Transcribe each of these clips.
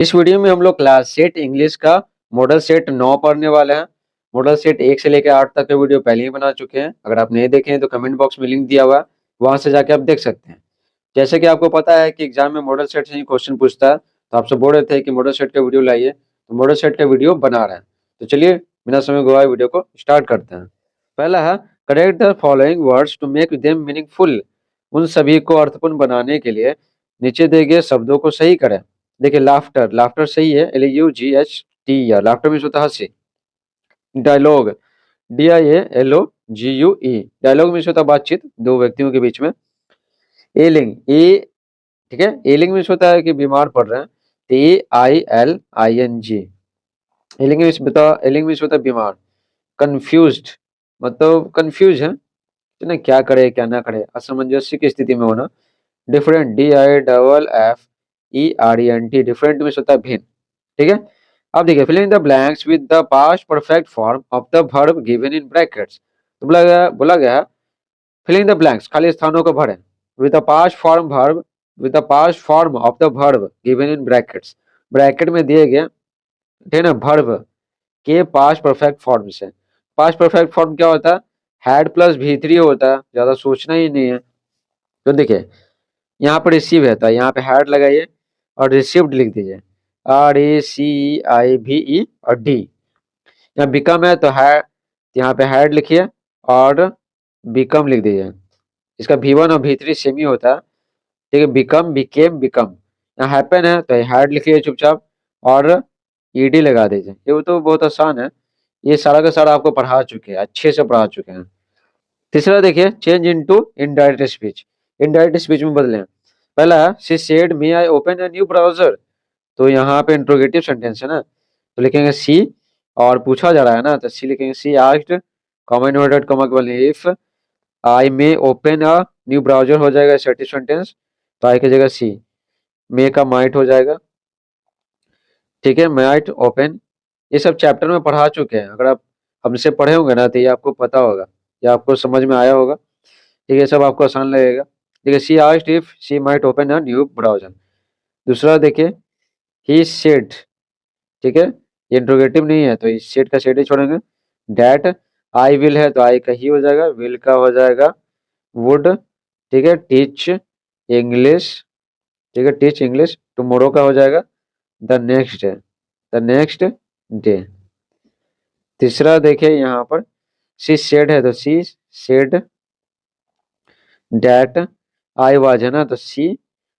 इस वीडियो में हम लोग क्लास सेट इंग्लिश का मॉडल सेट 9 पढ़ने वाले हैं। मॉडल सेट 1 से लेकर 8 तक के वीडियो पहले ही बना चुके हैं। अगर आप नहीं देखे हैं तो कमेंट बॉक्स में लिंक दिया हुआ है, वहां से जाके आप देख सकते हैं। जैसे कि आपको पता है कि एग्जाम में मॉडल सेट से ही क्वेश्चन पूछता है, तो आपसे बोल रहे थे कि मॉडल सेट का वीडियो लाइए, तो मॉडल सेट का वीडियो बना रहे हैं। तो चलिए बिना समय गवाए वीडियो को स्टार्ट करते हैं। पहला है, correct the following words to make them meaningful. उन सभी को अर्थपूर्ण बनाने के लिए नीचे दिए गए शब्दों को सही करें। देखिए, लाफ्टर, लाफ्टर सही है, LUGHT, लाफ्टर मीन्स होता है हंसी। डायलॉग, DIALOGUE, डायलॉग मीन्स होता है बातचीत दो व्यक्तियों के बीच में। एलिंग, ए, ठीक है, एलिंग मीन्स होता है कि बीमार पड़ रहे हैं, AILING, एलिंग मीन्स होता है बीमार। कंफ्यूज्ड, मतलब कंफ्यूज है कि ना, क्या करे क्या ना करे, असमंजस्य की स्थिति में होना। डिफरेंट, DIFFERENT, डिफरेंट मीन्स होता है भिन्न। ठीक है, अब देखिए, filling the blanks with the past perfect form of the verb given in brackets. तो बोला गया फिलिंग द ब्लैंक्स, खाली स्थानों को भरें, with the past form verb, with the past form of the verb given in brackets, bracket में दिए गए, ठीक है ना, वर्ब के पास्ट परफेक्ट फॉर्म से। पास्ट परफेक्ट फॉर्म क्या होता है? हैड प्लस V3 होता है, ज्यादा सोचना ही नहीं है। तो देखिए, यहाँ पर रिसीव है तो यहाँ पे हैड लगाइए और रिसीव्ड लिख दीजिए, RACIVE और D। यहाँ बिकम है तो है, यहाँ पे हैड लिखिए और बिकम लिख दीजिए। इसका V1 और V3 सेम ही होता है, ठीक है, बिकम, बिकेम, बिकम। यहाँ हैपन है तो हैड लिखिए चुपचाप और ED लगा दीजिए। ये तो बहुत आसान है, ये सारा का सारा आपको पढ़ा चुके हैं, अच्छे से पढ़ा चुके हैं। तीसरा देखिए, change into indirect speech, indirect speech में बदलें। पहला है, she said may I open a new browser. तो यहाँ पे इंट्रोगेटिव सेंटेंस है ना, तो लिखेंगे सी, और पूछा जा रहा है ना, तो सी लिखेंगे, सी आस्क्ड, कॉमा इन्वर्टेड कॉमा के बाद if I may open a new browser हो जाएगा असर्टिव सेंटेंस, तो आई की जगह सी, मे का माइट हो जाएगा। ठीक है, माइट ओपन, ये सब चैप्टर में पढ़ा चुके हैं। अगर आप हमसे पढ़े होंगे ना तो ये आपको पता होगा, ये आपको समझ में आया होगा। ठीक है, सब आपको आसान लगेगा। ठीक है, she asked if she might open a new browser. दूसरा देखिए, ही सेड, ठीक है, ये इंट्रोगेटिव नहीं है तो इस सेड का सेड ही छोड़ेंगे। डैट, आई विल है तो आई का ही हो जाएगा, विल का हो जाएगा वुड। ठीक है, टीच इंग्लिश, ठीक है, टीच इंग्लिश, टुमारो का हो जाएगा the next day, the next day. तीसरा देखिए यहाँ पर, सी सेड है तो she said that, I was है ना तो सी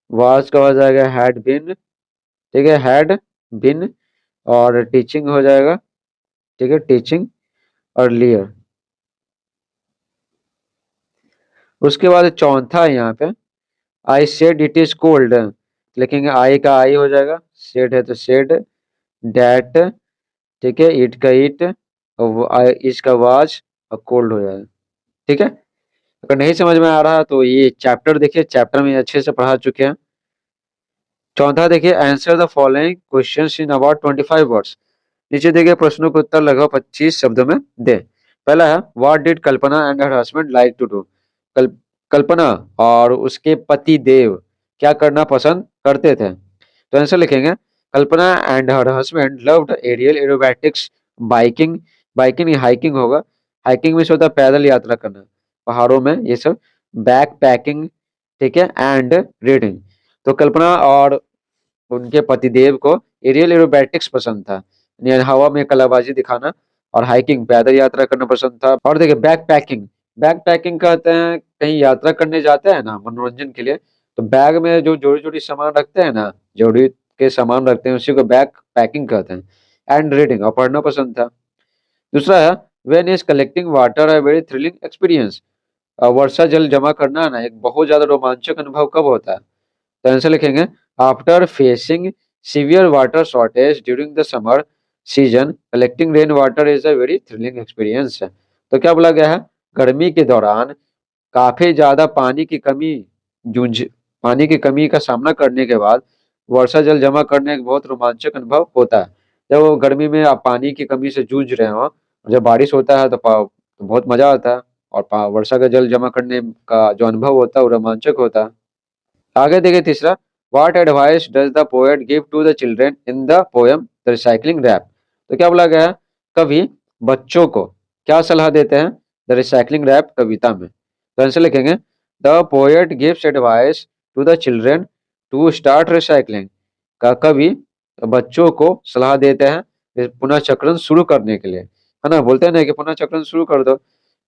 वाज का हो जाएगा हैड बिन, ठीक है, हैड बिन, और टीचिंग हो जाएगा, ठीक है, टीचिंग अर्लियर। उसके बाद चौथा है यहाँ पे, I said it is cold, लिखेंगे आई का आई हो जाएगा, सेड है तो सेड, डैट, ठीक है, इट का इट, और इसका वाज, और कोल्ड हो जाएगा। ठीक है, अगर नहीं समझ में आ रहा तो ये चैप्टर देखिए, चैप्टर में अच्छे से पढ़ा चुके हैं। चौथा देखिए, answer the following questions in about 25 words. नीचे दिए गए प्रश्नों के उत्तर लगभग 25 शब्दों में दे। पहला है, what did Kalpana and her husband like to do. कल, कल्पना और उसके पति देव क्या करना पसंद करते थे। तो आंसर लिखेंगे, Kalpana and her husband loved aerial aerobatics, biking, biking hiking होगा, हाइकिंग में होता है पैदल यात्रा करना पहाड़ों में, ये सब, बैक पैकिंग, ठीक है, एंड रीडिंग। तो कल्पना और उनके पतिदेव को एरियल एरोबैटिक्स पसंद था, यानी हवा में कलाबाजी दिखाना, और हाइकिंग, पैदल यात्रा करना पसंद था। और देखिए, बैक पैकिंग, बैक पैकिंग कहते हैं कहीं यात्रा करने जाते हैं ना मनोरंजन के लिए, तो बैग में जो जोड़ी जोड़ी सामान रखते हैं ना, जोड़ी के सामान रखते हैं, उसी को बैक पैकिंग कहते हैं। एंड रीडिंग, और पढ़ना पसंद था। दूसरा है, when is collecting water a very thrilling experience. वर्षा जल जमा करना ना एक बहुत ज्यादा रोमांचक अनुभव कब होता है। तो आंसर लिखेंगे, after facing severe water shortage during the summer season collecting rain water is a very thrilling experience. तो क्या बोला गया है, गर्मी के दौरान काफी ज्यादा जूझ पानी की कमी का सामना करने के बाद वर्षा जल जमा करने एक बहुत रोमांचक अनुभव होता है। जब वो गर्मी में आप पानी की कमी से जूझ रहे हो, जब बारिश होता है तो बहुत मजा आता है, और वर्षा का जल जमा करने का जो अनुभव होता है वो रोमांचक होता है। आगे देखिए तीसरा, what advice does the poet give to the children in the poem the recycling rap. तो क्या बोला गया है, कवि बच्चों को क्या सलाह देते हैं द रिसाइकलिंग रैप कविता में। तो आंसर लिखेंगे the poet gives advice to the children to start recycling. का कवि बच्चों को सलाह देते हैं पुनः चक्रण शुरू करने के लिए, है ना, बोलते हैं ना कि पुनः चक्रण शुरू कर दो।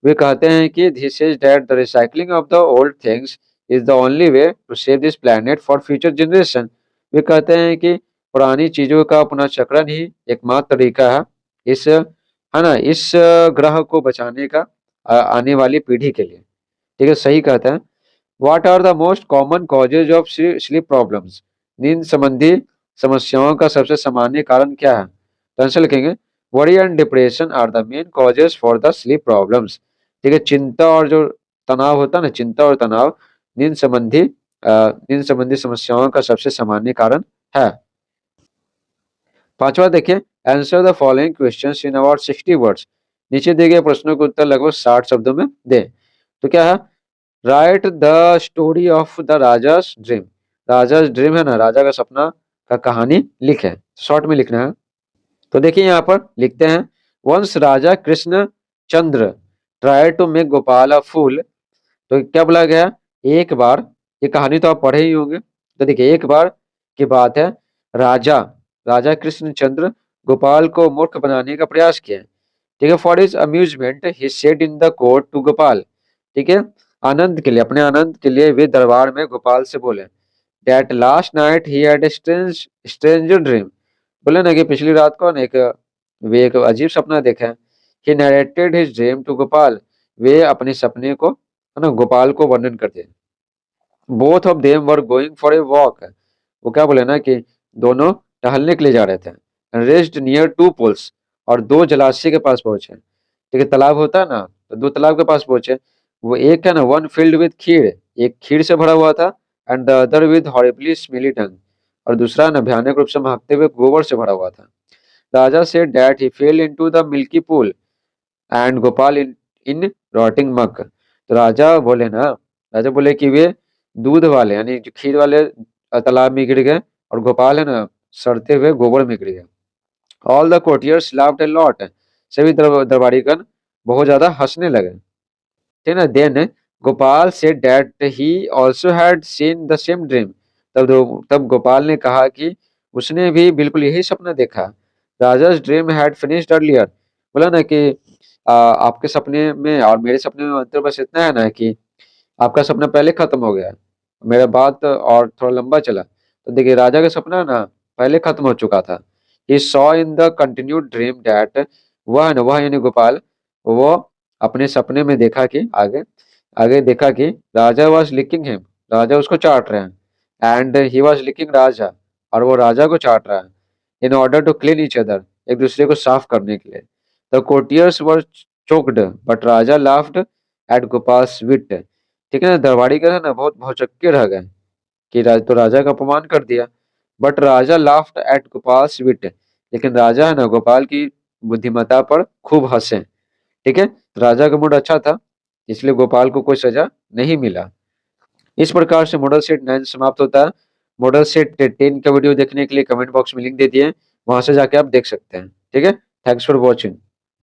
वे कहते हैं कि this is that the recycling of the old things is the only way to save this planet for future generation. वे कहते हैं कि पुरानी चीजों का पुनर्चक्रण ही एकमात्र तरीका है इस, है ना, इस ग्रह को बचाने का आने वाली पीढ़ी के लिए। ठीक है, सही कहते हैं। What are the most common causes of sleep problems. नींद संबंधी समस्याओं का सबसे सामान्य कारण क्या है। तो आंसर लिखेंगे worry and depression are the main causes for the sleep problems. ठीक है, चिंता और जो तनाव होता है ना, चिंता और तनाव नींद संबंधी समस्याओं का सबसे सामान्य कारण है। पांचवा देखिए, answer the following questions in about 60 words. नीचे दिए गए प्रश्नों के उत्तर लगभग 60 शब्दों में दे। तो क्या है, right the story of the rajas dream. Rajas dream है ना, राजा का सपना का कहानी लिखे, शॉर्ट में लिखना है। तो देखिए यहाँ पर लिखते हैं once Raja Krishna Chandra try to make Gopal a fool. तो क्या बोला गया, एक बार, ये कहानी तो आप पढ़े ही होंगे। तो देखिए एक बार की बात है, राजा राजा कृष्णचंद्र गोपाल को मूर्ख बनाने का प्रयास किया। ठीक है, for his amusement he said in the court to Gopal. ठीक है, आनंद के लिए, अपने आनंद के लिए वे दरबार में गोपाल से बोले that last night he had stranger dream. बोले ना कि पिछली रात को ना वे एक अजीब सपना देखा है। He narrated his dream to Gopal. वे अपने सपने को, है ना, गोपाल को वर्णन करते हैं। Both of them were going for a walk. वो क्या बोले ना कि दोनों टहलने के लिए जा रहे थे। रेस्ड नियर टू पुल्स, और दो जलाशय के पास पहुंचे। ठीक है, तालाब होता है ना, तो दो तालाब के पास पहुंचे। वो एक है ना, वन फील्ड विद खीर, एक खीर से भरा हुआ था, and the other with horribly smelly tongue, और दूसरा ना भयानक रूप से महकते हुए गोबर से भरा हुआ था। Raja said that he fell into the milky pool and Gopal in rotting muck. तो राजा बोले कि वे दूध वाले यानी जो खीर वाले तालाब में गिर गए, और गोपाल है ना सड़ते हुए गोबर में गिर गए। All the courtiers laughed a lot. सभी दरबारीगण बहुत ज्यादा हंसने लगे। ठीक है ना, then Gopal said that he also had seen the same dream. तब गोपाल ने कहा कि उसने भी बिल्कुल यही सपना देखा। राजा's ड्रीम हैड फिनिश्ड अर्लियर। बोला ना कि आपके सपने में और मेरे सपने में अंतर बस इतना है ना कि आपका सपना पहले खत्म हो गया, मेरा बात और थोड़ा लंबा चला। तो देखिए राजा का सपना ना पहले खत्म हो चुका था। He saw in the continued dream that, वह यानी गोपाल, वो अपने सपने में देखा कि आगे आगे देखा कि राजा वॉज लिकिंग हिम, राजा उसको चाट रहे हैं, and he was licking Raja, और वो राजा को चाट रहा है, in order to clean each other, एक दूसरे को साफ करने के लिए। The courtiers were choked but Raja laughed at Gopal's wit. ठीक है ना, दरबारी का है ना बहुत भौचक्के रह गए कि तो राजा का अपमान कर दिया। But Raja laughed at Gopal's विट, लेकिन राजा है ना गोपाल की बुद्धिमत्ता पर खूब हंसे। ठीक है, राजा का मूड अच्छा था, इसलिए गोपाल को कोई सजा नहीं मिला। इस प्रकार से मॉडल सेट 9 समाप्त होता है। मॉडल सेट 10 का वीडियो देखने के लिए कमेंट बॉक्स में लिंक दे दिए, वहां से जाके आप देख सकते हैं। ठीक है, थैंक्स फॉर वॉचिंग।